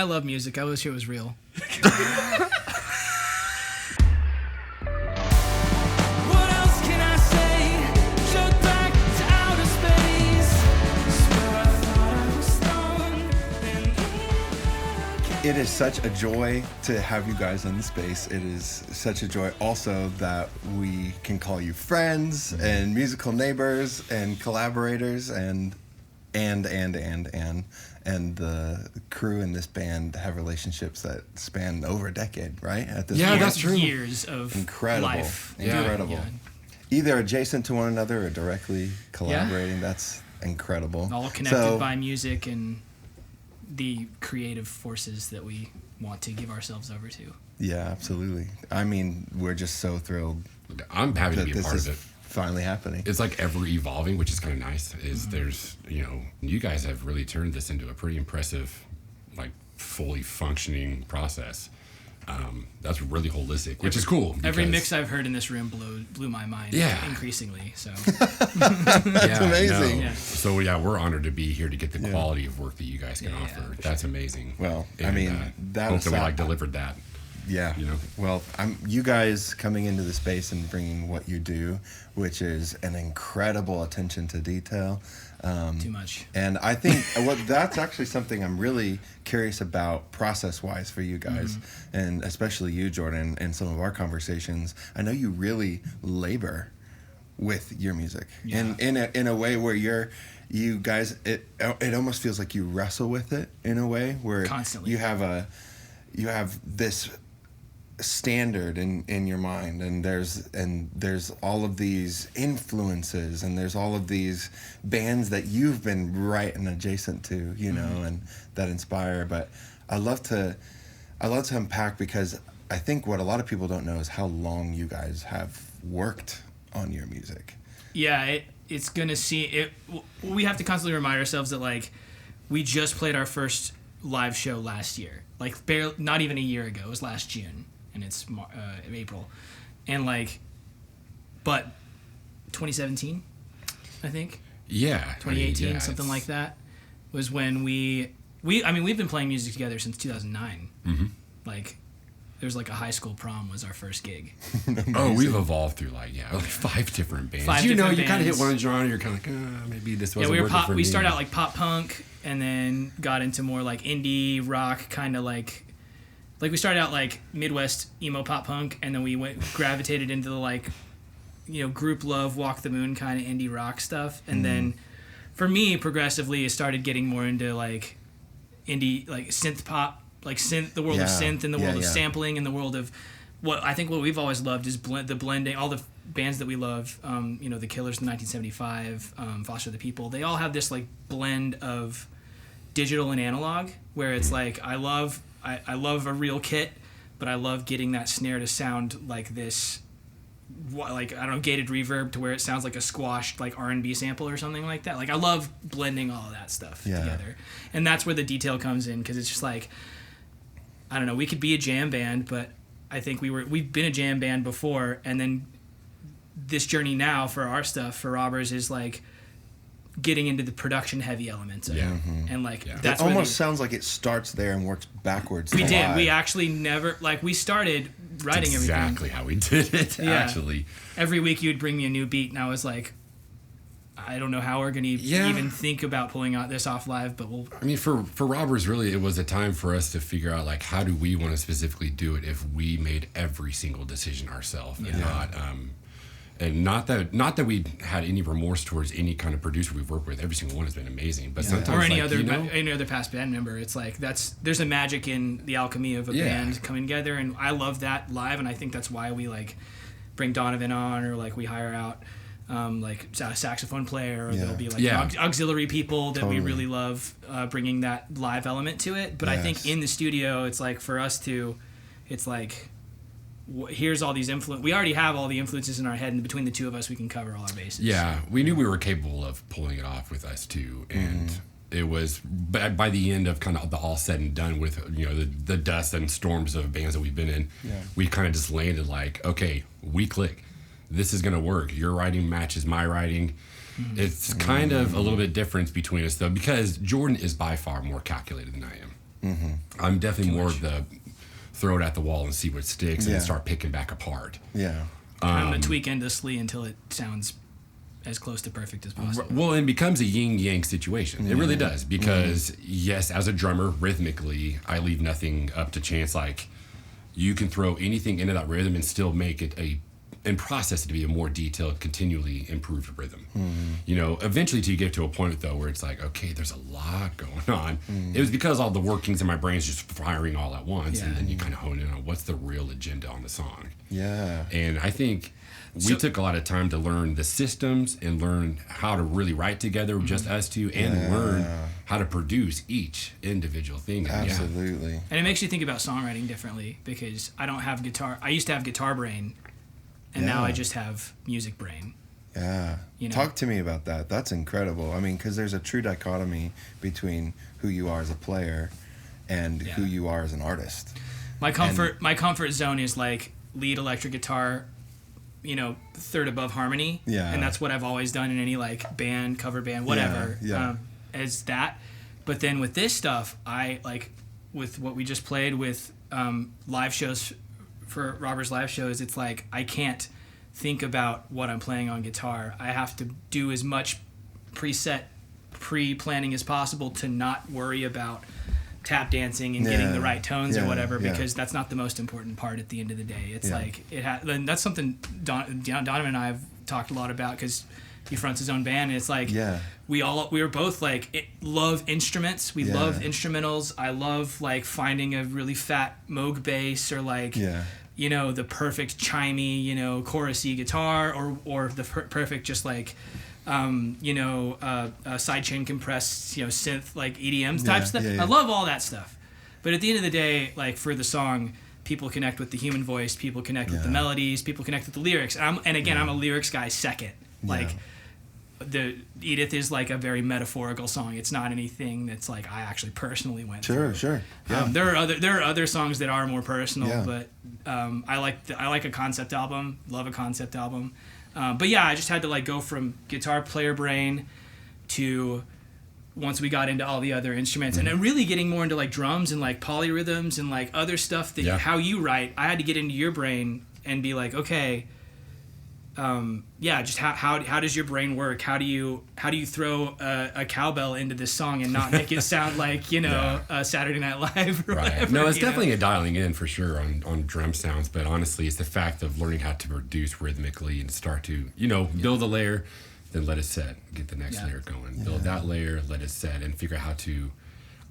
I love music. I wish it was real. It is such a joy to have you guys in the space. It is such a joy also that we can call you friends and musical neighbors and collaborators and the crew in this band have relationships that span over a decade, right? At this point. That's true. Years of incredible, life. incredible. Yeah. Either adjacent to one another or directly collaborating. That's incredible. All connected by music and the creative forces that we want to give ourselves over to. Yeah, absolutely. I mean, we're just so thrilled. I'm happy to be a part of it. Finally happening. It's like ever evolving, which is kind of nice. There's, you guys have really turned this into a pretty impressive, like fully functioning process. That's really holistic, which is cool. Every mix I've heard in this room blew my mind. Yeah. Increasingly. So. That's amazing. No. Yeah. So we're honored to be here to get the quality of work that you guys can offer. That's amazing. Well, and, I mean, that hope was that we delivered that. Yeah. Well, you guys coming into the space and bringing what you do, which is an incredible attention to detail. Too much. And I think that's actually something I'm really curious about process-wise for you guys, and especially you, Jordan, in some of our conversations. I know you really labor with your music, and in a way where you guys, it almost feels like you wrestle with it in a way where constantly you have this standard in your mind, and there's all of these influences, and there's all of these bands that you've been right and adjacent to, and that inspire. But I love to unpack, because I think what a lot of people don't know is how long you guys have worked on your music. Yeah, it's gonna see it. We have to constantly remind ourselves that like we just played our first live show last year, like barely, not even a year ago. It was last June. And it's April, and but 2017, I think. Yeah. 2018, something like that, was when we've been playing music together since 2009. Mm-hmm. Like, there was like a high school prom was our first gig. Oh, we've evolved through like 5 different bands. You kind of hit one genre, you're kind of like, maybe this wasn't working for me. We started out like pop punk, and then got into more like indie rock, kind of like we started out like Midwest emo pop punk, and then we gravitated into the Group Love, Walk the Moon kind of indie rock stuff. And then for me, progressively, it started getting more into like indie, like synth pop, like the world of synth, and the world of sampling, and the world of what we've always loved is the blending. All the bands that we love, the Killers in 1975, Foster the People, they all have this like blend of digital and analog, where it's like I love a real kit, but I love getting that snare to sound like this, like, I don't know, gated reverb to where it sounds like a squashed like R&B sample or something like that. Like, I love blending all of that stuff together. And that's where the detail comes in, because it's just like, I don't know, we could be a jam band, but I think we've been a jam band before, and then this journey now for our stuff, for Robbers, is like getting into the production heavy elements of it. And like that's it almost sounds like it starts there and works backwards. We did. We actually never, like, we started writing everything. Exactly how we did it. Actually, every week you would bring me a new beat, and I was like, I don't know how we're gonna even think about pulling this off live, but we'll. I mean, for Robbers, really, it was a time for us to figure out like how do we want to specifically do it if we made every single decision ourselves, and not that we had any remorse towards any kind of producer we've worked with. Every single one has been amazing. But sometimes, or any other past band member, it's like there's a magic in the alchemy of a band coming together, and I love that live, and I think that's why we like bring Donovan on, or like we hire out like a saxophone player, or there'll be like auxiliary people that we really love bringing that live element to it. But I think in the studio, it's like for us to, it's like, here's all these we already have all the influences in our head, and between the two of us we can cover all our bases. We knew we were capable of pulling it off with us too, and it was by the end of kind of the all said and done with the dust and storms of bands that we've been in, we kind of just landed like, okay, we click, this is gonna work, your writing matches my writing. It's kind of a little bit difference between us though, because Jordan is by far more calculated than I am. I'm definitely more of the throw it at the wall and see what sticks and then start picking back apart. Yeah. I'm going to tweak endlessly until it sounds as close to perfect as possible. Well, it becomes a yin-yang situation. It really does. Because, yes, as a drummer, rhythmically, I leave nothing up to chance. Like, you can throw anything into that rhythm and still make it and process it to be a more detailed, continually improved rhythm. You know, eventually till you get to a point, though, where it's like, okay, there's a lot going on. It was because all the workings in my brain's just firing all at once. And then you kind of hone in on what's the real agenda on the song. Yeah. And I think we took a lot of time to learn the systems and learn how to really write together, just us two, and learn how to produce each individual thing. And Absolutely. And it makes you think about songwriting differently, because I don't have guitar. I used to have guitar brain, and now I just have music brain. Yeah. You know? Talk to me about that. That's incredible. I mean, because there's a true dichotomy between who you are as a player and who you are as an artist. My comfort zone is like lead electric guitar, you know, third above harmony. Yeah. And that's what I've always done in any like band, cover band, whatever. Yeah. As that. But then with this stuff, I like with what we just played with live shows for Robbers live shows, it's like I can't think about what I'm playing on guitar. I have to do as much pre-planning as possible to not worry about tap dancing and getting the right tones or whatever, because that's not the most important part at the end of the day. It's like and that's something Donovan and I have talked a lot about, because he fronts his own band, and it's like we were both like love instruments. We love instrumentals. I love like finding a really fat Moog bass, or like you know, the perfect chimey, you know, chorusy guitar, or the perfect just like you know, sidechain compressed, you know, synth like EDM type stuff. I love all that stuff. But at the end of the day, like for the song, people connect with the human voice, people connect with the melodies, people connect with the lyrics. And again, I'm a lyrics guy second. Like the Edith is like a very metaphorical song. It's not anything that's like I actually personally went through. Sure. Yeah. There are other songs that are more personal, but I like a concept album. Love a concept album. But yeah, I just had to like go from guitar player brain to, once we got into all the other instruments, and then really getting more into like drums and like polyrhythms and like other stuff that how you write, I had to get into your brain and be like, okay, just how does your brain work? How do you throw a cowbell into this song and not make it sound like, you know, Saturday Night Live or whatever? No, it's definitely a dialing in for sure on drum sounds, but honestly, it's the fact of learning how to produce rhythmically and start to, you know, build a layer, then let it set, get the next layer going, build that layer, let it set, and figure out how to,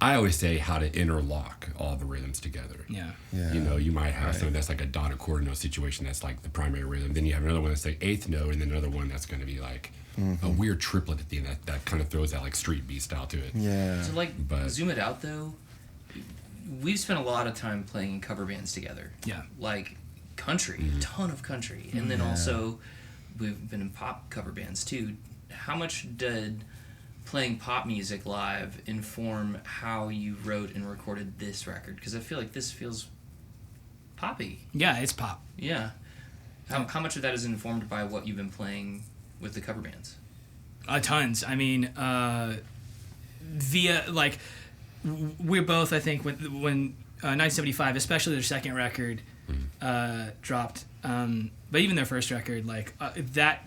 I always say, how to interlock all the rhythms together. You know, you might have something that's like a dotted quarter note situation that's like the primary rhythm. Then you have another one that's like eighth note, and then another one that's going to be like a weird triplet at the end that kind of throws that like street beat style to it. So like, zoom it out though. We've spent a lot of time playing in cover bands together. Like country, a ton of country, and then also we've been in pop cover bands too. How much did playing pop music live inform how you wrote and recorded this record? Because I feel like this feels poppy. Yeah, it's pop. Yeah. How much of that is informed by what you've been playing with the cover bands? Tons. I mean, via like we're both, I think, when 1975, especially their second record, dropped, but even their first record, like that.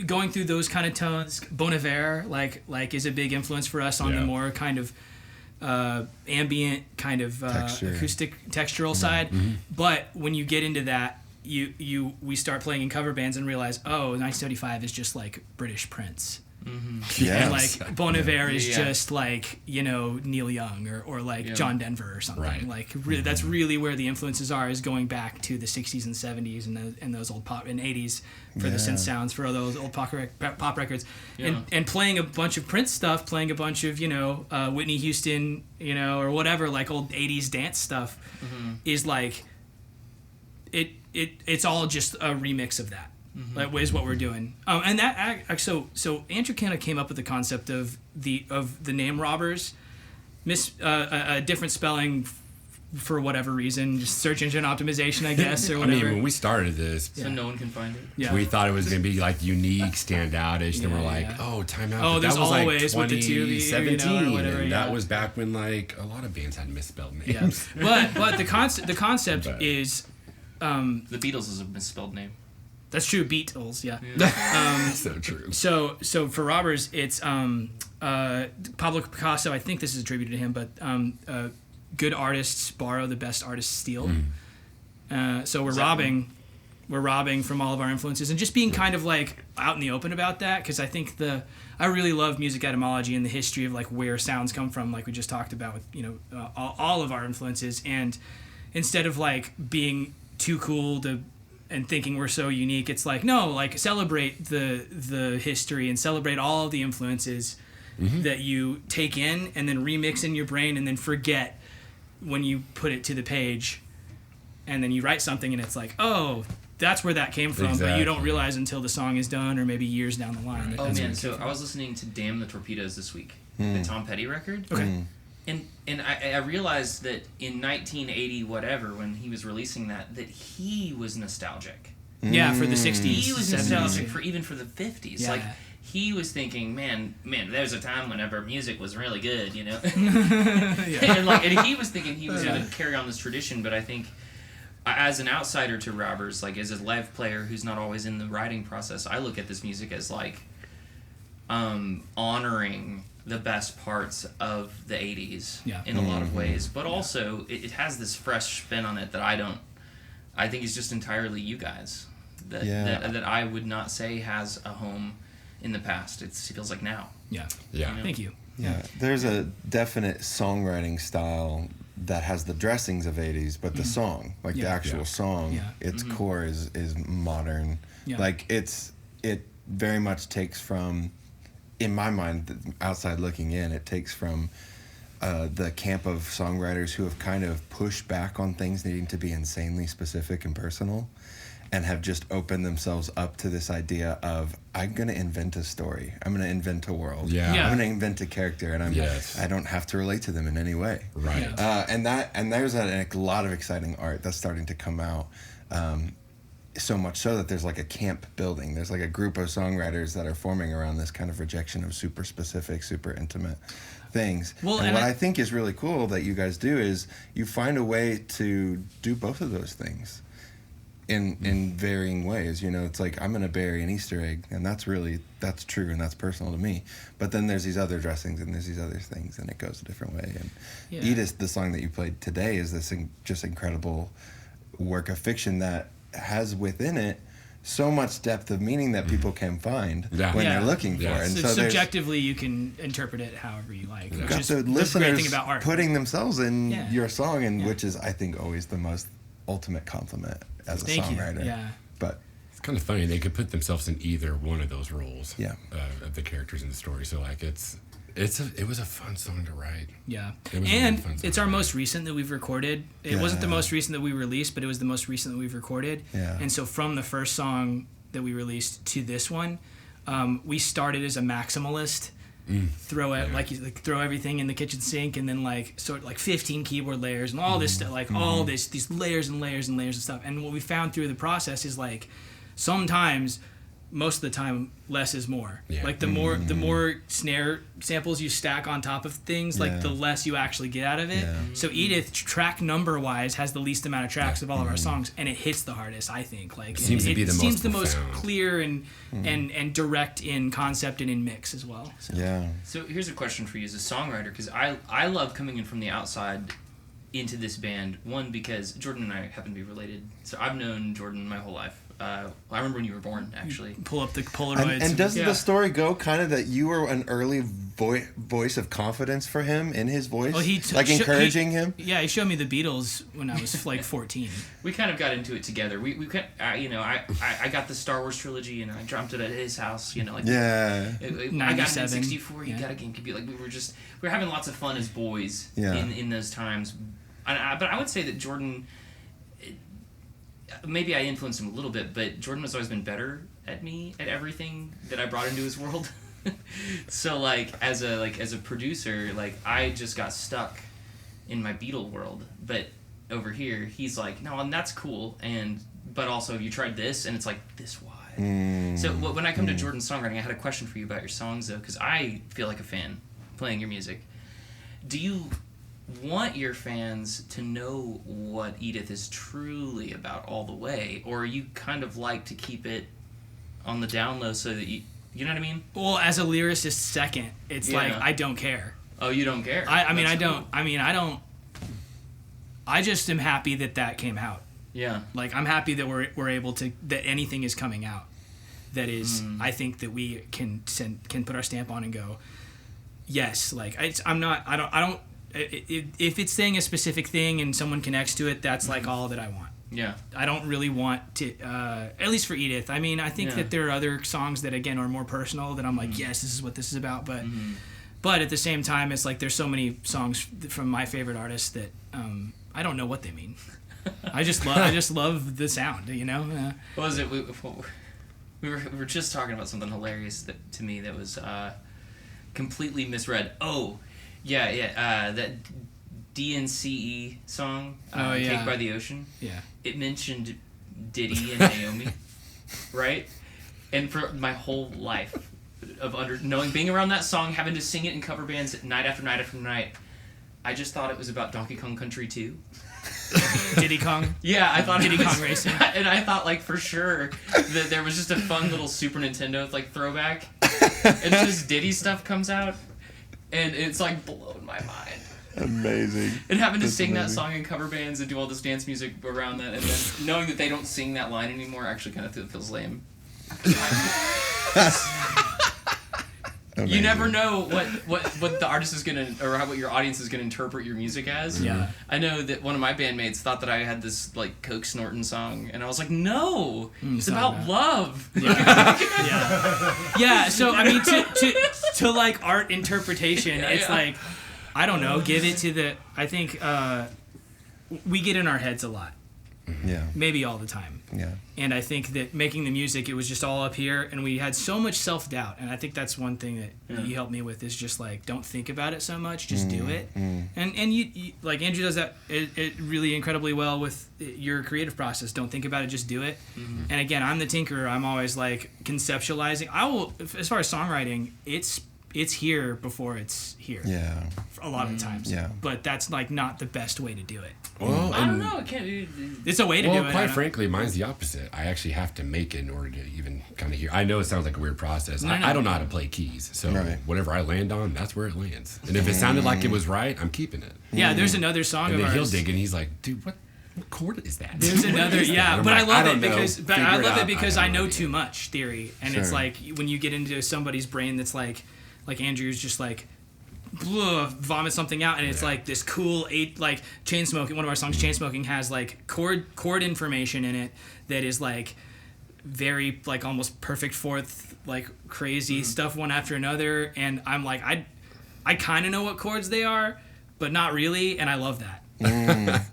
Going through those kind of tones, Bon Iver, like is a big influence for us on the more kind of ambient kind of acoustic textural side. But when you get into that, we start playing in cover bands and realize, oh, 1975 is just like British Prince. And like Bon Iver is just like, you know, Neil Young or like John Denver or something. Like really, that's really where the influences are, is going back to the 60s and 70s and those old pop and 80s for the synth sounds for those old pop records, and playing a bunch of Prince stuff, playing a bunch of, you know, Whitney Houston, you know, or whatever, like old 80s dance stuff, is like it's all just a remix of that. That is what we're doing, and that so Andrew kind of came up with the concept of the Name RAABERS, a different spelling for whatever reason, just search engine optimization, I guess, or I whatever. mean, when we started this, so no one can find it. Yeah. we thought it was going to be like unique, stand outish. Then we're like, oh, time out. Oh, But there's that was always like with the two, 2017, or whatever. and Yeah. that was back when like a lot of bands had misspelled Yeah. names. But the concept But- is The Beatles is a misspelled name. that's true. Beatles, yeah. So true. So for Robbers, it's Pablo Picasso. I think this is attributed to him, but good artists borrow, the best artists steal. So we're robbing from all of our influences and just being kind of like out in the open about that, because I think I really love music etymology and the history of like where sounds come from, like we just talked about with all of our influences, and instead of like being too cool and thinking we're so unique, it's like, no, like celebrate the history and celebrate all of the influences that you take in and then remix in your brain and then forget when you put it to the page, and then you write something and it's like, oh, that's where that came from, but you don't realize until the song is done or maybe years down the line. Oh man, so I was listening to Damn the Torpedoes this week, the Tom Petty record. Okay. And I realized that in 1980 whatever, when he was releasing that he was nostalgic. Yeah, for the 60s. He was 70s, nostalgic yeah. for the 50s. Yeah. Like he was thinking, man, there's a time whenever music was really good, you know. and he was thinking he was going to carry on this tradition, but I think as an outsider to Robbers, like as a live player who's not always in the writing process, I look at this music as like honoring the best parts of the 80s in a lot of ways, but also it has this fresh spin on it that I think is just entirely you guys that I would not say has a home in the past. It feels like now. Yeah. Thank you. Yeah, there's a definite songwriting style that has the dressings of 80s, but the song, like the actual song, its core is modern. Yeah. Like it very much takes from, in my mind, outside looking in, it takes from the camp of songwriters who have kind of pushed back on things needing to be insanely specific and personal, and have just opened themselves up to this idea of, I'm going to invent a story. I'm going to invent a world. Yeah. I'm going to invent a character, and I don't have to relate to them in any way. Right. And there's a lot of exciting art that's starting to come out. So much so that there's like a camp building. There's like a group of songwriters that are forming around this kind of rejection of super specific, super intimate things. Well, and what I think is really cool that you guys do is you find a way to do both of those things in varying ways. You know, it's like, I'm going to bury an Easter egg, and that's true, and that's personal to me. But then there's these other dressings, and there's these other things, and it goes a different way. And Edith, the song that you played today, is this just incredible work of fiction that has within it so much depth of meaning that people can find when they're looking for it. And so subjectively, you can interpret it however you like. You've Which got is the the listeners great thing about art. putting themselves in your song, and which is, I think, always the most ultimate compliment as a songwriter. Yeah. But it's kind of funny, they could put themselves in either one of those roles. Yeah. Of the characters in the story. So like it was a fun song to write. Yeah. It was And really fun it's our most recent that we've recorded. It wasn't the most recent that we released, but it was the most recent that we've recorded. Yeah. And so from the first song that we released to this one, we started as a maximalist. Throw everything in the kitchen sink, and then like 15 keyboard layers and all this stuff, like all these layers and layers and layers of stuff. And what we found through the process is like sometimes, most of the time, less is more. Yeah. Like the more snare samples you stack on top of things, like the less you actually get out of it. Yeah. So Edith, track number wise, has the least amount of tracks of all of our songs, and it hits the hardest, I think. Like seems to be the seems the most most clear and direct in concept and in mix as well. So. yeah. So here's a question for you as a songwriter, because I love coming in from the outside into this band. One, because Jordan and I happen to be related. So I've known Jordan my whole life. I remember when you were born, actually. Pull up the Polaroids. And doesn't the story go kind of that you were an early voice of confidence for him in his voice? Well, encouraging him? Yeah, he showed me the Beatles when I was like 14. We kind of got into it together. I got the Star Wars trilogy and I dropped it at his house. I got it in 64. He got a GameCube. Like we were having lots of fun as boys in those times. But I would say that Jordan. Maybe I influenced him a little bit, but Jordan has always been better at me at everything that I brought into his world. So as a producer, I just got stuck in my Beatle world, but over here he's like, no, and that's cool, but also have you tried this? And it's like, this why? So when I come to Jordan's songwriting, I had a question for you about your songs though, because I feel like a fan playing your music. Do you want your fans to know what Edith is truly about all the way, or you kind of like to keep it on the down low so that you know what I mean? Well, as a lyricist, second, it's like I don't care. Oh, you don't care? I don't. I just am happy that came out. Yeah. Like, I'm happy that we're able to, that anything is coming out. That is, I think that we can put our stamp on and go, yes. Like, if it's saying a specific thing and someone connects to it, that's like all that I want. Yeah. I don't really want to, at least for Edith. I mean, I think that there are other songs that, again, are more personal that I'm like, yes, this is what this is about. But at the same time, it's like there's so many songs from my favorite artists that I don't know what they mean. I just love the sound, you know? What was it? We were just talking about something hilarious to me that was completely misread. Oh, yeah. That DNCE song, Cake by the Ocean. Yeah. It mentioned Diddy and Naomi, right? And for my whole life of being around that song, having to sing it in cover bands night after night after night, I just thought it was about Donkey Kong Country 2. Diddy Kong? Yeah, I thought Diddy Kong Racing. And I thought, like, for sure that there was just a fun little Super Nintendo, like, throwback. And just Diddy stuff comes out, and it's, like, blown my mind. Amazing. And having to sing that song in cover bands and do all this dance music around that, and then knowing that they don't sing that line anymore actually kind of feels lame. Amazing. You never know what the artist is gonna, or what your audience is gonna interpret your music as. Yeah. I know that one of my bandmates thought that I had this like coke snorting song, and I was like, no, it's about love. Yeah. Yeah. So I mean, to like art interpretation, it's like, I don't know. Give it to the. I think we get in our heads a lot. Yeah. Maybe all the time. Yeah. And I think that making the music, it was just all up here, and we had so much self-doubt. And I think that's one thing that you helped me with, is just like, don't think about it so much, just do it. And you like Andrew does that it really incredibly well with your creative process. Don't think about it, just do it. And again, I'm the tinkerer. I'm always like conceptualizing. I will, as far as songwriting, it's here before it's here. Yeah. A lot of the times. Yeah. But that's like not the best way to do it. Well, I don't know. It can't. It's a way to do it. Well, quite frankly, mine's the opposite. I actually have to make it in order to even kind of hear. I know it sounds like a weird process. I don't know how to play keys, so whatever I land on, that's where it lands. And if it sounded like it was right, I'm keeping it. Yeah, there's another song and of then ours. he'll dig and he's like, dude, what chord is that? There's another, but I love it because, I know idea. too much theory, and it's like when you get into somebody's brain that's like Andrew's just like, vomit something out, and it's like this cool like Chainsmoking. One of our songs, Chainsmoking, has like chord information in it that is like very like almost perfect fourth, like crazy stuff one after another, and I'm like, I kind of know what chords they are, but not really, and I love that.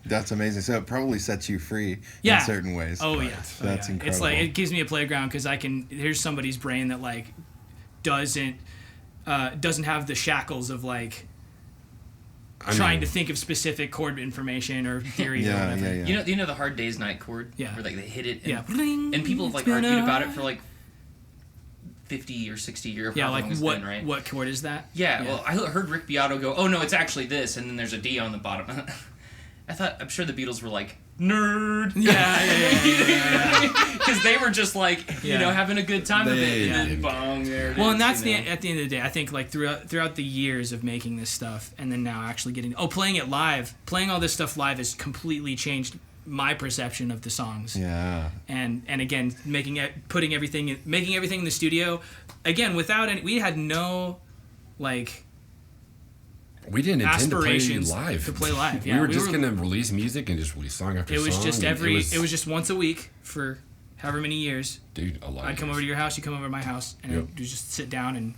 That's amazing. So it probably sets you free in certain ways. Oh yeah, that's incredible. It's like, it gives me a playground because here's somebody's brain that like doesn't have the shackles of like trying to think of specific chord information or theory or whatever. Yeah. You know the Hard Day's Night chord? Yeah. Where like they hit it and people have like argued about it for like 50 or 60 years. Yeah, like what been, right? What chord is that? Yeah, well, I heard Rick Beato go, oh no, it's actually this, and then there's a D on the bottom. I'm sure the Beatles were like, nerd. Yeah. Because they were just like, having a good time of it. And then bong, there it is. Well, and that's at the end of the day, I think like throughout the years of making this stuff, and then now actually playing it live, playing all this stuff live has completely changed my perception of the songs. Yeah. And again, making everything in the studio, again, without any, we had no like. We didn't intend to play live. Yeah, we were just gonna release music and just release song after song. It was just once a week for however many years. Dude, a lot. I'd come over to your house, you come over to my house, and we'd just sit down and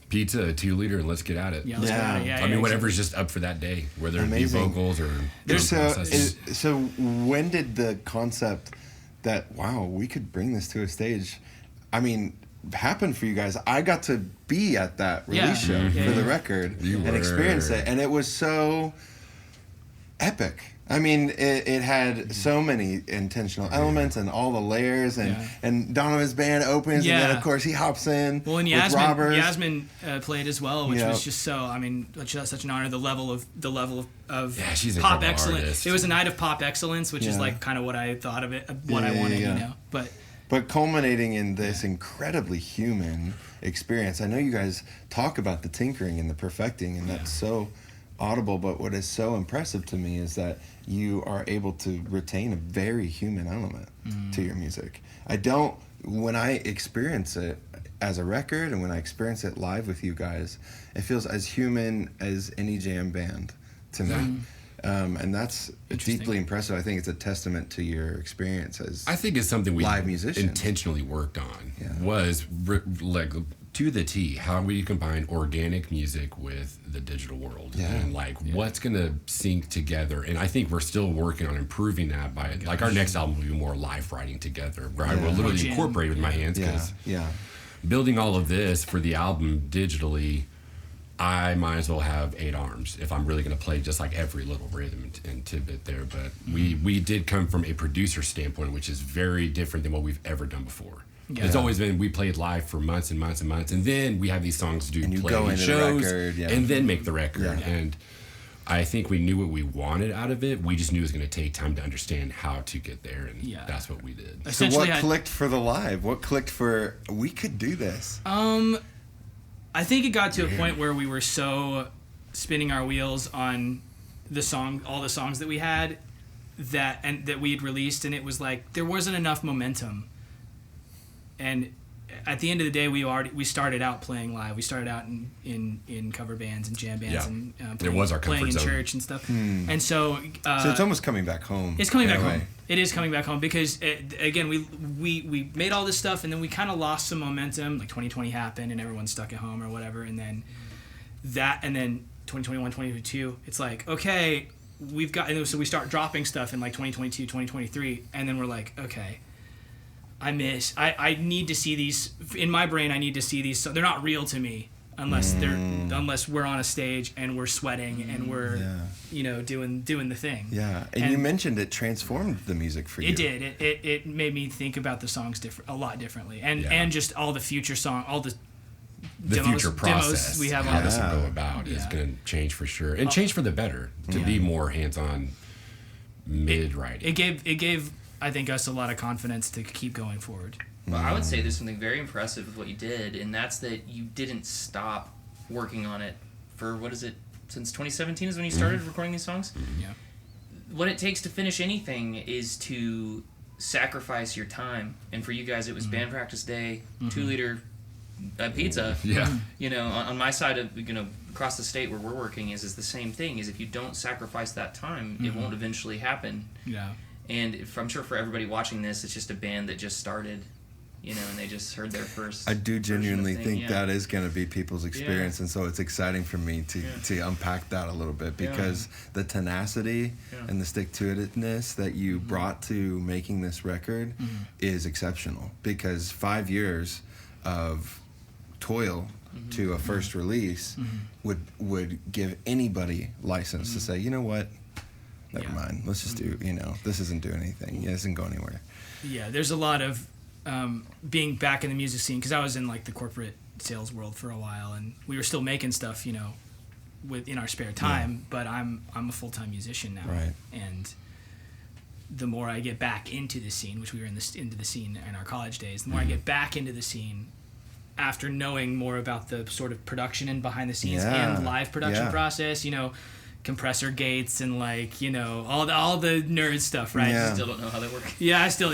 pizza, a 2-liter, and let's get at it. Yeah, let's get at it. I mean, whatever's just up for that day, whether it be vocals or so when did the concept that we could bring this to a stage, I mean, happen for you guys? I got to be at that release show for the record and experience it, and it was so epic. I mean, it had so many intentional elements and all the layers, and Donovan's band opens, and then of course he hops in. Well, and Yasmin played as well, which was just so. I mean, such an honor. The level of she's pop excellence. Artist. It was a night of pop excellence, which is like kind of what I thought of it, what I wanted, you know. But culminating in this incredibly human experience. I know you guys talk about the tinkering and the perfecting, and that's so audible, but what is so impressive to me is that you are able to retain a very human element to your music. When I experience it as a record and when I experience it live with you guys, it feels as human as any jam band to me. And that's deeply impressive. I think it's a testament to your experience as I think it's something we live musicians. Intentionally worked on was like to the T, how we combine organic music with the digital world and like what's gonna sync together. And I think we're still working on improving that by like our next album will be more live writing together, where I will literally incorporate with my hands because building all of this for the album digitally, I might as well have 8 arms if I'm really going to play just like every little rhythm and tidbit there. But we did come from a producer standpoint, which is very different than what we've ever done before. It's always been we played live for months and months and months, and then we have these songs to do play shows and then make the record. And I think we knew what we wanted out of it. We just knew it was going to take time to understand how to get there, and that's what we did. So what clicked for the live? What clicked for we could do this? I think it got to a point where we were so spinning our wheels on all the songs that we had that we had released, and it was like there wasn't enough momentum. And at the end of the day, we started out playing live. We started out in cover bands and jam bands and playing in church and stuff. And so it's almost coming back home. It's coming back home. It is coming back home because again we made all this stuff and then we kind of lost some momentum. Like 2020 happened and everyone's stuck at home or whatever, and then 2021, 2022. It's like okay, so we start dropping stuff in like 2022, 2023, and then we're like okay. I need to see these in my brain. I need to see these. So they're not real to me unless we're on a stage and we're sweating and we're doing the thing. Yeah, and you mentioned it transformed the music for you. It did. It made me think about the songs a lot differently, and just all the future the future process we have how on this will go about is going to change for sure, and change for the better to be more hands-on mid writing. It gave I think us a lot of confidence to keep going forward. Well, I would say there's something very impressive with what you did, and that's that you didn't stop working on it for, what is it, since 2017 is when you started recording these songs? Yeah. What it takes to finish anything is to sacrifice your time, and for you guys it was band practice day, 2-liter pizza. You know, on my side of, across the state where we're working is the same thing, is if you don't sacrifice that time, it won't eventually happen. Yeah. And I'm sure for everybody watching this, it's just a band that just started, and they just heard their first. I do genuinely think that is going to be people's experience, and so it's exciting for me to unpack that a little bit, because the tenacity and the stick-to-itiveness that you brought to making this record is exceptional, because 5 years of toil to a first release would give anybody license to say, you know what? Never mind. Let's just do, this isn't doing anything. It isn't going anywhere. Yeah, there's a lot of being back in the music scene, because I was in like the corporate sales world for a while, and we were still making stuff, in our spare time. But I'm a full-time musician now, right? And the more I get back into the scene, which we were into the scene in our college days, the more I get back into the scene after knowing more about the sort of production and behind the scenes and live production process, compressor gates and all the nerd stuff, right? I still don't know how they work. Yeah, we still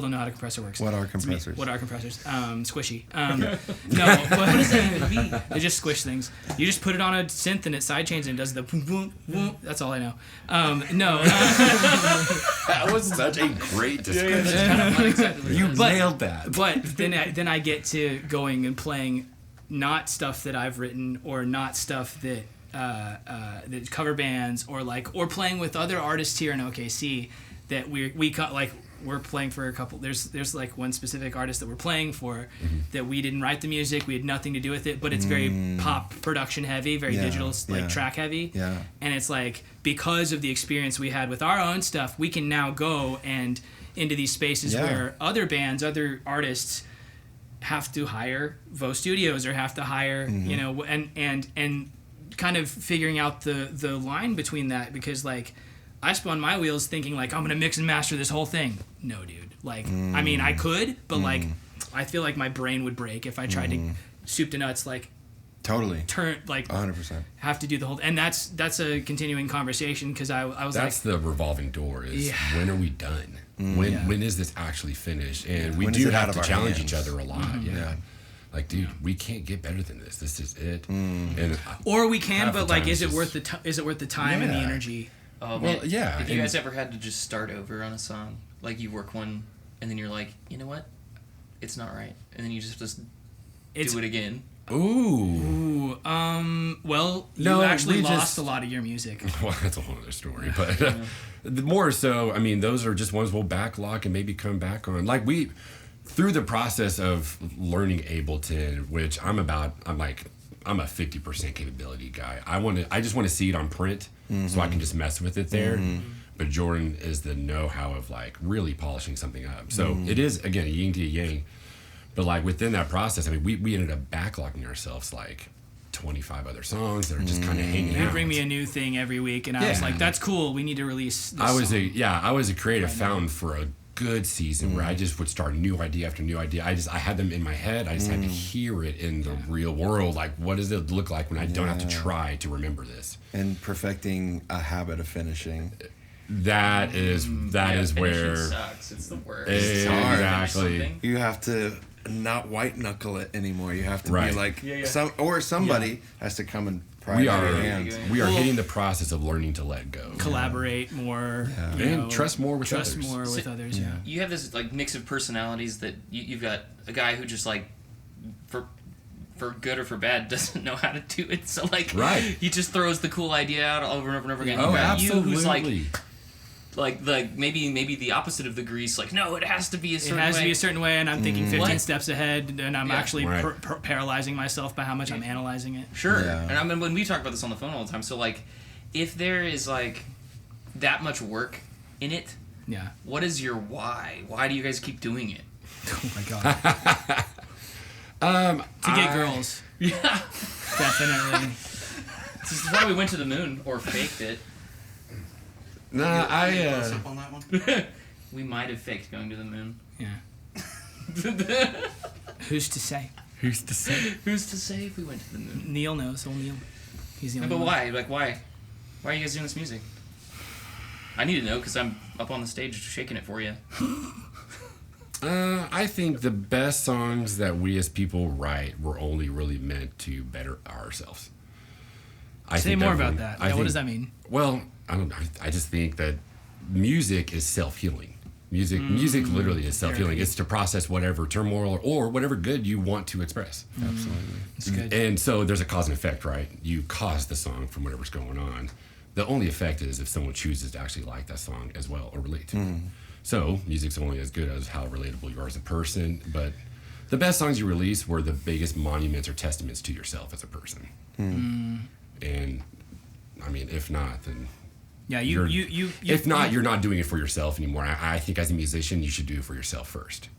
don't know how a compressor works. What are compressors? Squishy. No, what does that even mean? They just squish things. You just put it on a synth and it sidechains and does the boom, boom, boom. That's all I know. No. That was such a great description. You nailed that. But then I get to going and playing not stuff that I've written or not stuff that the cover bands or playing with other artists here in OKC that we got we're playing for a couple. There's like one specific artist that we're playing for that we didn't write the music. We had nothing to do with it, but it's very pop production heavy, very digital, like track heavy. Yeah. And it's like, because of the experience we had with our own stuff, we can now go and into these spaces where other bands, other artists have to hire VEUX studios or have to hire, you know, and kind of figuring out the line between that, because like I spun my wheels thinking like I'm gonna mix and master this whole thing. No, dude. Like I mean I could, but like I feel like my brain would break if I tried to soup to nuts like totally turn like 100%. Have to do the whole, and that's a continuing conversation, because I was that's like, the revolving door is when are we done? When is this actually finished? And we When do is it out have of to our challenge hands? each other a lot. Yeah. Like, dude, we can't get better than this. This is it. And or we can, half but the like, time is it's it worth just- is it worth the time and the energy? Oh, Well, man. yeah, Have you and- guys ever had to just start over on a song? Like, you work one, and then you're like, you know what? It's not right. And then you just do it again. Ooh. Well, No, you actually we lost just- a lot of your music. Well, that's a whole other story. But the more so, I mean, those are just ones we'll backlog and maybe come back on. Like through the process of learning Ableton, which I'm a 50% capability guy. I just want to see it on print so I can just mess with it there. But Jordan is the know-how of like really polishing something up. So it is, again, a yin to a yang. But like within that process, I mean, we ended up backlogging ourselves like 25 other songs that are just kind of hanging You out. bring me a new thing every week, and I was like, "That's cool. We need to release." This I was song. a creative fountain for a good season where I just would start new idea after new idea. I had them in my head. I just had to hear it in the real world. Like, what does it look like when I don't have to try to remember this? And perfecting a habit of finishing. That is Finishing where sucks. It's the worst. exactly. You have to not white knuckle it anymore. You have to Right. be like somebody has to come and pry We it out of are your hands. hitting the process of learning to let go. Collaborate more, you And know, trust more with trust others. more with others. Yeah. You have this like mix of personalities that you've got a guy who just like for good or for bad doesn't know how to do it, so like he just throws the cool idea out over and over and over again. Oh, You got absolutely. you who's like maybe the opposite of the grease, like no, it has to be a certain way. It has to be a certain way, and I'm thinking 15 What? steps ahead, and I'm actually Right. paralyzing myself by how much I'm analyzing it. Sure. Yeah. And I mean, when we talk about this on the phone all the time, so like if there is like that much work in it, Yeah. what is your why? Why do you guys keep doing it? Oh my god. To get girls, Yeah. definitely. This is why we went to the moon or faked it. Nah, Close up on that one? We might have faked going to the moon. Yeah. Who's to say? who's to say? Who's to say if we went to the moon? Neil knows. Old Neil. He's the No, only but one. why? Like, why? Why are you guys doing this music? I need to know because I'm up on the stage shaking it for you. I think the best songs that we as people write were only really meant to better ourselves. Say more about that. Yeah, what does that mean? Well, I just think that music is self-healing. Music literally is self-healing. It's to process whatever turmoil or whatever good you want to express. Absolutely. It's good. And so there's a cause and effect, right? You cause the song from whatever's going on. The only effect is if someone chooses to actually like that song as well or relate to it. So music's only as good as how relatable you are as a person. But the best songs you release were the biggest monuments or testaments to yourself as a person. And I mean, if not, then Yeah, if not, you're not doing it for yourself anymore. I think as a musician, you should do it for yourself first,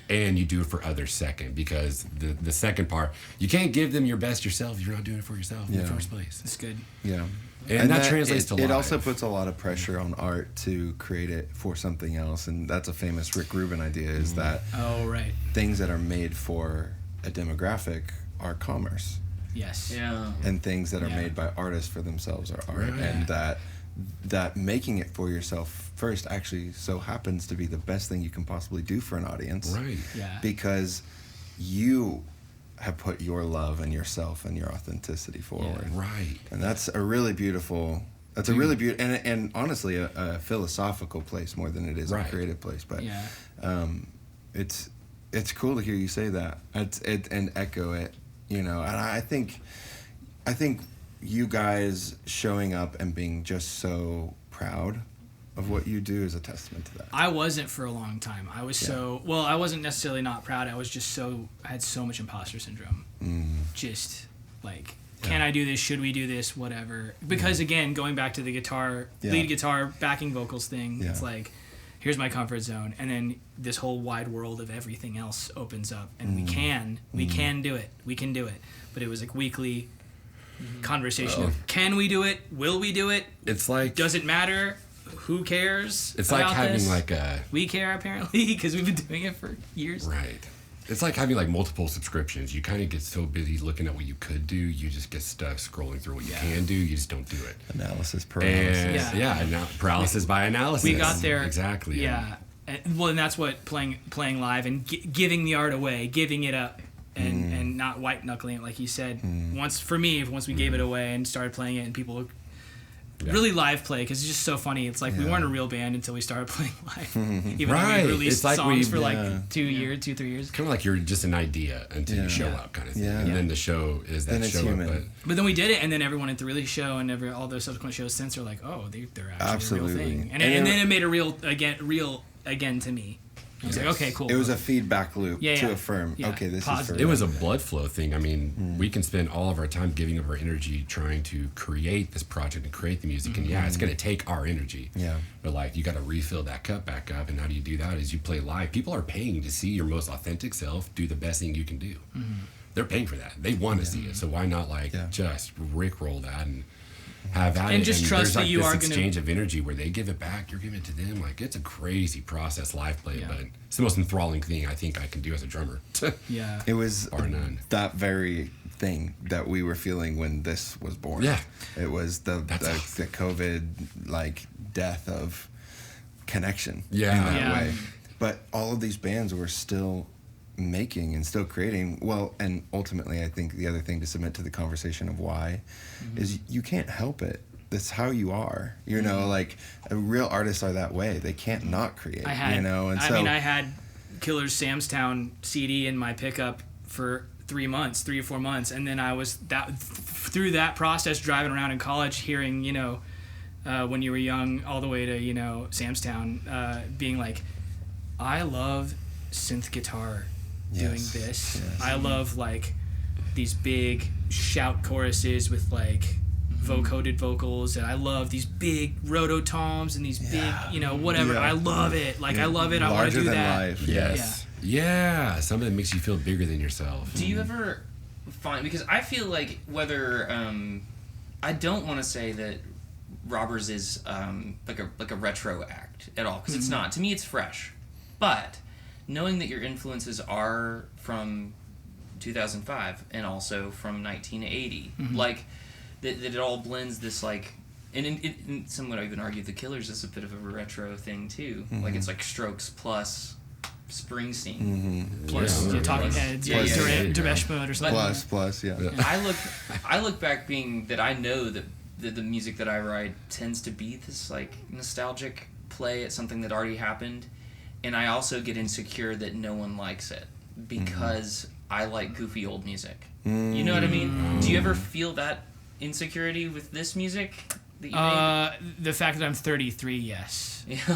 and you do it for others second, because the second part, you can't give them your best yourself if you're not doing it for yourself in the first place. It's good. Yeah. And that translates to It live. also puts a lot of pressure on art to create it for something else, and that's a famous Rick Rubin idea, is that Oh right. things that are made for a demographic are commerce, Yes. Yeah. and things that are Yeah. made by artists for themselves are art, Right. and that making it for yourself first actually so happens to be the best thing you can possibly do for an audience, Right. Yeah. because you have put your love and yourself and your authenticity forward. Right. And that's a really beautiful. That's a really beautiful and honestly a philosophical place more than it is Right. a creative place. But Yeah. it's cool to hear you say that. And echo it. You know, and I think you guys showing up and being just so proud of what you do is a testament to that. I wasn't for a long time. I was I wasn't necessarily not proud. I was just I had so much imposter syndrome. Just like, can I do this? Should we do this? Whatever. Because again, going back to the guitar, lead guitar, backing vocals thing, it's like, here's my comfort zone. And then this whole wide world of everything else opens up, and we can do it. We can do it. But it was like weekly conversation of, can we do it? Will we do it? It's like, does it matter? Who cares? It's like having this? like a... We care, apparently, because we've been doing it for years. Right. It's like having like multiple subscriptions. You kind of get so busy looking at what you could do, you just get stuck scrolling through what you can do. You just don't do it. Analysis paralysis. And, paralysis by analysis. We got there. Exactly. Yeah. And that's what playing live and giving the art away, giving it up, and not white knuckling it, like you said. Once we gave it away and started playing it, and people really live play, because it's just so funny. It's like we weren't a real band until we started playing live. Even though we released songs for like 3 years. Kind of like you're just an idea until you show up, kind of thing. And then the show is that then it's show human. up. But then we did it, and then everyone at the release show and all those subsequent shows since are like, oh, they're actually a real thing. And then it made it real again to me. I was like, okay, cool. It was a feedback loop to affirm, okay, this is for real. It was a blood flow thing. I mean, we can spend all of our time giving up our energy trying to create this project and create the music. And it's going to take our energy. Yeah. But like, you got to refill that cup back up. And how do you do that? Is you play live. People are paying to see your most authentic self do the best thing you can do. They're paying for that. They want to see it. So why not just rickroll that and have that, and just trust that you are going to exchange of energy where they give it back, you're giving it to them. Like, it's a crazy process live play, but it's the most enthralling thing I think I can do as a drummer. It was bar none. That very thing that we were feeling when this was born. It was the COVID death of connection in that way. But all of these bands were still making and still creating. Well, and ultimately I think the other thing to submit to the conversation of why is you can't help it. That's how you are. You know, like real artists are that way. They can't not create. I had Killer's Sam's Town CD in my pickup for 3 or 4 months, and then I was through that process driving around in college hearing, when you were young, all the way to Sam's Town, being like, I love synth guitar doing this. I love these big shout choruses with vocoded vocals, and I love these big rototoms and these big whatever. I love it. I love it. I want to do that. Life. Yes. Yeah. Something that makes you feel bigger than yourself. Do you ever find, because I feel like whether I don't want to say that Robbers is like a retro act at all, because it's not. To me, it's fresh, but knowing that your influences are from 2005 and also from 1980, that it all blends this and some would even argue the Killers is a bit of a retro thing too. It's like Strokes plus Springsteen plus Talking Heads, Depeche Mode or something. Plus. I look back, being that I know that the music that I write tends to be this nostalgic play at something that already happened. And I also get insecure that no one likes it because I like goofy old music. You know what I mean? Do you ever feel that insecurity with this music that you made? The fact that I'm 33, yes. It's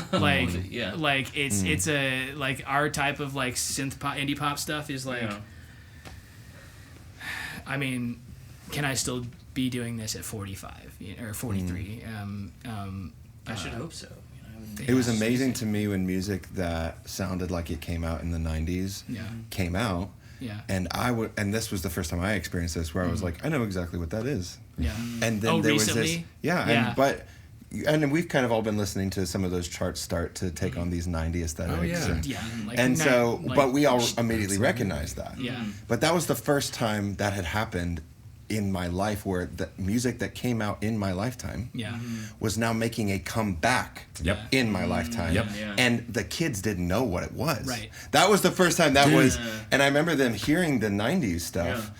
a our type of synth pop, indie pop stuff is I mean, can I still be doing this at 45 or 43? I should hope so. It was amazing to me when music that sounded like it came out in the 90s came out. And and this was the first time I experienced this, where I was like, I know exactly what that is. And then there recently? was this. And we've kind of all been listening to some of those charts start to take on these 90 aesthetics. But we all immediately recognized that. But that was the first time that had happened in my life, where the music that came out in my lifetime was now making a comeback in my lifetime. And the kids didn't know what it was. That was the first time that was, and I remember them hearing the 90s stuff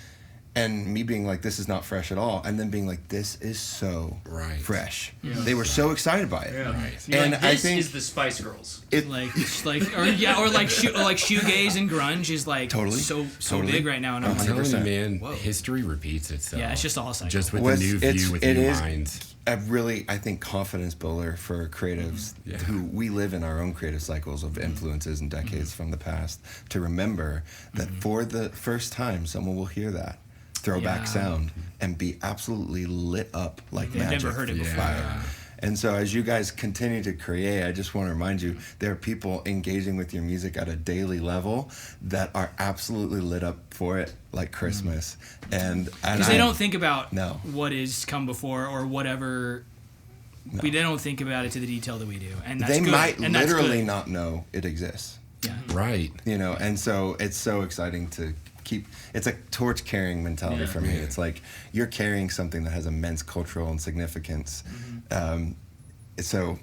and me being like, this is not fresh at all, and then being like, this is so fresh. Yeah. They were so excited by it. Yeah. Right. And And like, I this think is the Spice Girls. it or like shoegaze and grunge is like so big right now, and I'm I'm telling you, 100%. man, Whoa. history repeats itself. Yeah, it's just all cycle. Just with Well, the new view, with it new is minds. a really, I think, confidence builder for creatives who we live in our own creative cycles of influences and decades from the past, to remember that for the first time someone will hear that throwback sound and be absolutely lit up like They've magic. never heard it before. Fire. And so as you guys continue to create, I just want to remind you, there are people engaging with your music at a daily level that are absolutely lit up for it like Christmas. And because they don't think about No. what has come before or whatever. They don't think about it to the detail that we do, and that's they good. might and that's literally good. not know it exists. Yeah. Right. You know, and so it's so exciting to keep, it's a torch carrying mentality for me. It's like you're carrying something that has immense cultural and significance. So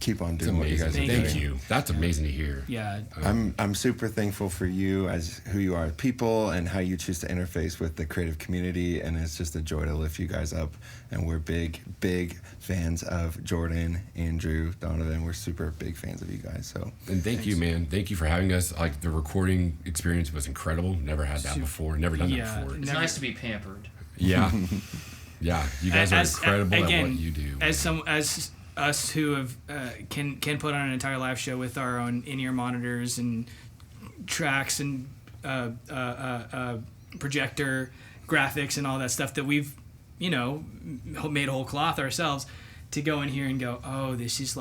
keep on It's doing what you guys are amazing. doing. Thank you. That's amazing to hear. Yeah. I'm super thankful for you as who you are as people and how you choose to interface with the creative community, and it's just a joy to lift you guys up. And we're big fans of Jordan, Andrew, Donovan. We're super big fans of you guys. So And thank you, man. Thank you for having us. Like, the recording experience was incredible. Never had that before. Never done that before. It's nice to be pampered. Yeah. Yeah. You guys are incredible at again, what you do. As us who have can put on an entire live show with our own in-ear monitors and tracks and projector graphics and all that stuff that we've made a whole cloth ourselves, to go in here and go, oh, this is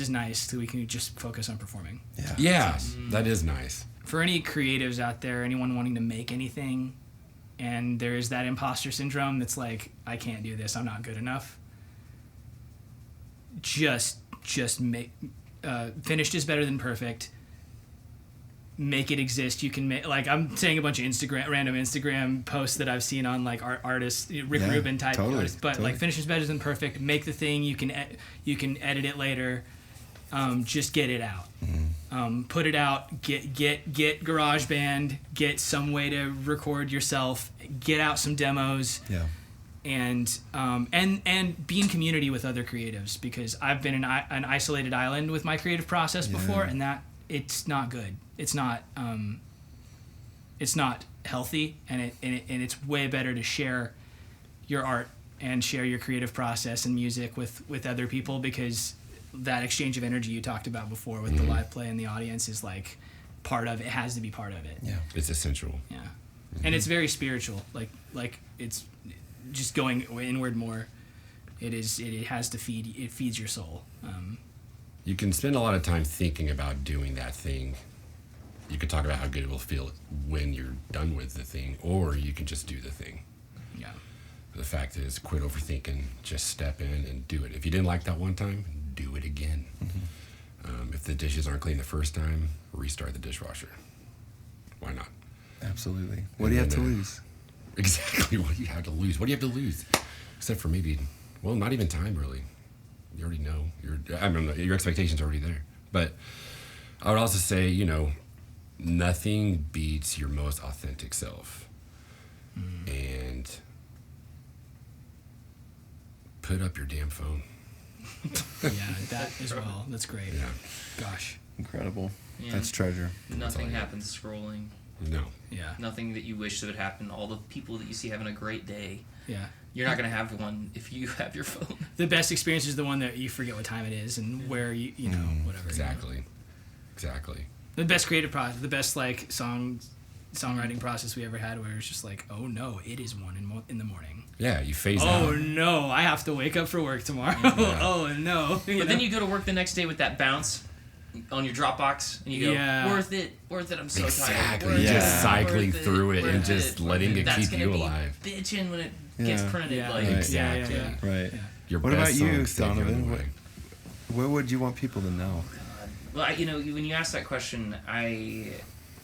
nice, so we can just focus on performing. Yeah. That is nice. For any creatives out there, anyone wanting to make anything, and there is that imposter syndrome that's like, I can't do this, I'm not good enough. Just make finished is better than perfect. Make it exist. You can make, like, I'm saying a bunch of random Instagram posts that I've seen on like artists, Rick Rubin type artists, but like, finish is better than perfect. Make the thing. You can edit it later. Just get it out. Put it out. Get GarageBand. Get some way to record yourself. Get out some demos. yeah. And be in community with other creatives, because I've been an isolated island with my creative process before, and that it's not good. It's not healthy, and it's way better to share your art and share your creative process and music with other people, because that exchange of energy you talked about before with the live play and the audience is like part of it. It has to be part of it. Yeah. It's essential. Yeah. And it's very spiritual. Like it's just going inward more. It has to feed. It feeds your soul. You can spend a lot of time thinking about doing that thing. You can talk about how good it will feel when you're done with the thing, or you can just do the thing. Yeah. The fact is, quit overthinking. Just step in and do it. If you didn't like that one time, do it again. If the dishes aren't clean the first time, restart the dishwasher. Why not? Absolutely. What do you have to lose? Exactly. What do you have to lose? What do you have to lose? Except for maybe, well, not even time, really. You already know. Your expectations are already there. But I would also say, nothing beats your most authentic self. And put up your damn phone. Yeah, that as well. That's great. Yeah. Gosh. Incredible. Yeah. That's treasure. Nothing happens scrolling. No. Yeah. Nothing that you wish that would happen. All the people that you see having a great day, Yeah. you're not going to have one if you have your phone. The best experience is the one that you forget what time it is and where you know whatever. Exactly. Exactly. The best creative process, the best like songwriting process we ever had, where it's just like, oh no, it is 1 in the morning. Yeah, you phase out. Oh no, I have to wake up for work tomorrow. Oh no. But then you go to work the next day with that bounce on your Dropbox, and you go, worth it, I'm so tired. Exactly. Just cycling through it and worth just letting it That's keep gonna you be alive. bitching when it gets printed. Yeah. Like, Exactly. Right. Your What best about you, songs take you on the Donovan? way. What would you want people to know? Well, when you asked that question, there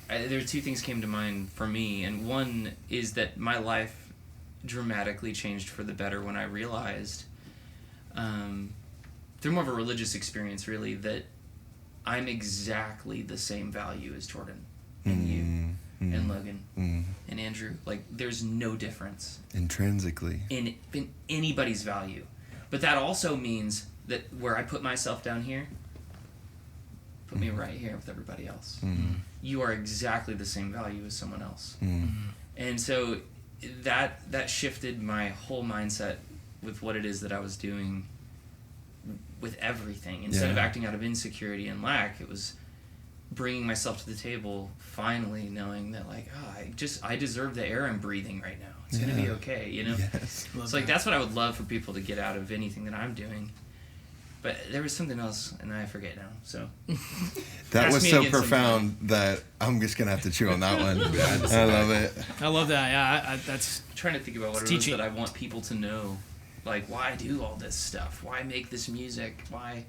were two things came to mind for me, and one is that my life dramatically changed for the better when I realized, through more of a religious experience, really, that I'm exactly the same value as Jordan and you and Logan and Andrew. Andrew, like there's no difference intrinsically in anybody's value. But that also means that where I put myself down here, put me right here with everybody else. You are exactly the same value as someone else. And so that shifted my whole mindset with what it is that I was doing with everything. Instead of acting out of insecurity and lack, it was bringing myself to the table, finally knowing that like, I deserve the air I'm breathing right now. It's gonna be okay, you know. Yes. So like that's what I would love for people to get out of anything that I'm doing. But there was something else, and I forget now. So that was so profound that I'm just gonna have to chew on that one. I love it. I love that. Yeah, that's I'm trying to think about what it is that I want people to know. Like, why do all this stuff? Why make this music? Why?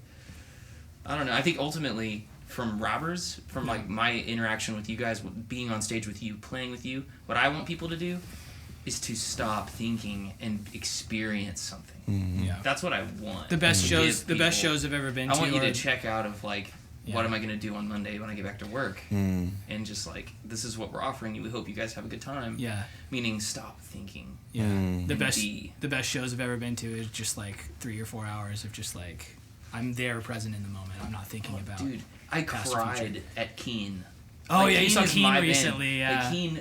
I don't know. I think ultimately, from Robbers, from like my interaction with you guys, being on stage with you, playing with you, what I want people to do is to stop thinking and experience something. Yeah, that's what I want. The best shows I've ever been to. I want you to check out of like, what am I going to do on Monday when I get back to work? And just like, this is what we're offering you. We hope you guys have a good time. Yeah. Meaning, stop thinking. Yeah. The best shows I've ever been to is just like 3 or 4 hours of just like, I'm there present in the moment. I'm not thinking about. Dude, I cried at Keen. Oh like, yeah, you saw Keen recently. Yeah. Like Keen,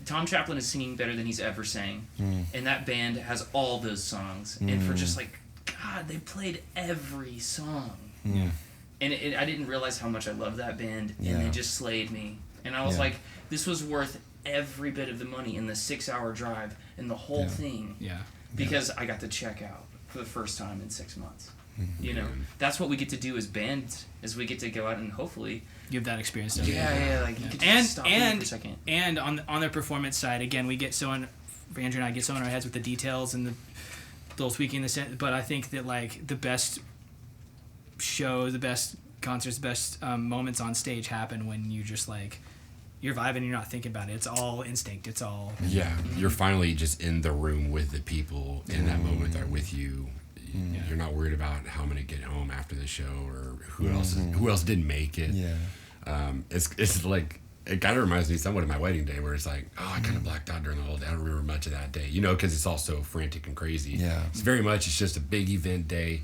Tom Chaplin is singing better than he's ever sang, and that band has all those songs. And for just like, God, they played every song. Yeah. And I didn't realize how much I loved that band, and they just slayed me. And I was like, this was worth every bit of the money in the 6-hour drive and the whole thing. Yeah. Because I got to check out for the first time in 6 months. You know, that's what we get to do as bands, is we get to go out and hopefully give that experience. Like you can just stop for a second. And on the performance side, again, we get so in, Andrew and I get so in our heads with the details and the little tweaking the set. But I think that like the best shows, the best concerts, the best moments on stage happen when you just like, you're vibing and you're not thinking about it. It's all instinct. It's all you're finally just in the room with the people in that moment. They're with you. You're not worried about how I'm gonna get home after the show or who else didn't make it. It's like, it kind of reminds me somewhat of my wedding day, where it's like, I kind of blacked out during the whole day. I don't remember much of that day, you know, because it's all so frantic and crazy. It's very much, it's just a big event day.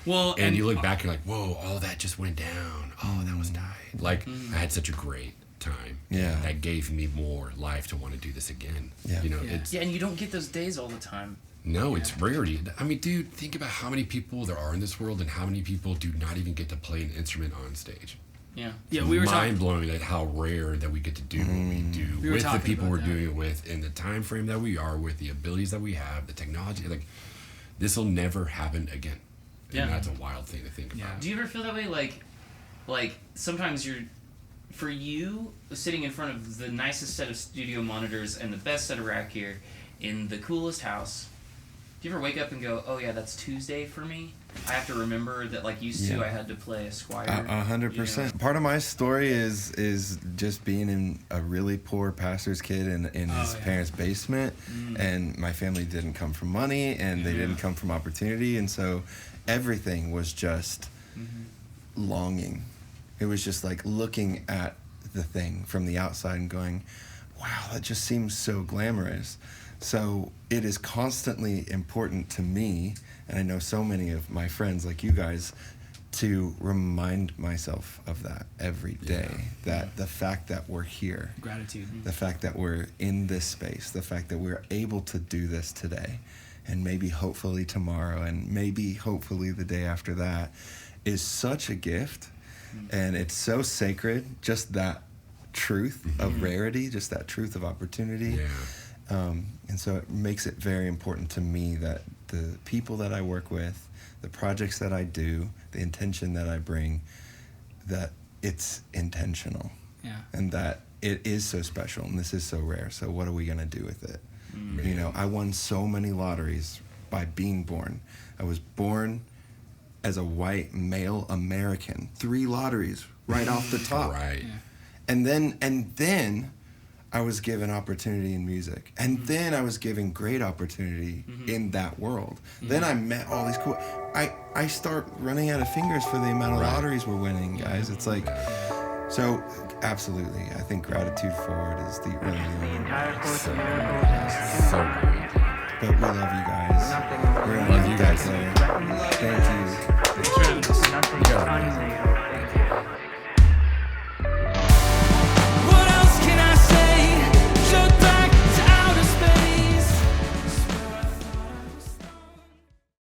Well, and you look back, you're like, whoa, all that just went down. Oh, that was nice. Like, I had such a great time. That gave me more life to want to do this again. You know, it's and you don't get those days all the time. No, it's rarity. I mean, dude, think about how many people there are in this world and how many people do not even get to play an instrument on stage. We were mind-blowing at how rare that we get to do what we do with the people we're doing it with, in the time frame that we are, with the abilities that we have, the technology. Like, this will never happen again. And that's a wild thing to think about. Do you ever feel that way? Like sometimes for you, sitting in front of the nicest set of studio monitors and the best set of rack gear in the coolest house, do you ever wake up and go, oh yeah, that's Tuesday for me? I have to remember that, like used to, I had to play a Squire. 100%. You know? Part of my story is just being in a really poor pastor's kid in his parents' basement, and my family didn't come from money, and they didn't come from opportunity, and so everything was just longing. It was just like looking at the thing from the outside and going, wow, that just seems so glamorous. So it is constantly important to me, and I know so many of my friends like you guys, to remind myself of that every day. That the fact that we're here, gratitude, the fact that we're in this space, the fact that we're able to do this today, and maybe hopefully tomorrow, and maybe hopefully the day after that, is such a gift. And it's so sacred, just that truth of rarity, just that truth of opportunity. And so it makes it very important to me that the people that I work with, the projects that I do, the intention that I bring, that it's intentional. And that it is so special, and this is so rare. So what are we going to do with it? You know, I won so many lotteries by being born. I was born as a white male American. 3 lotteries right off the top. And then I was given opportunity in music. And then I was given great opportunity in that world. Then I met all these cool... I start running out of fingers for the amount of lotteries we're winning, guys. It's like... So, absolutely, I think gratitude forward is the really only way. So great. But we love you guys. We're in Love you guys. decade.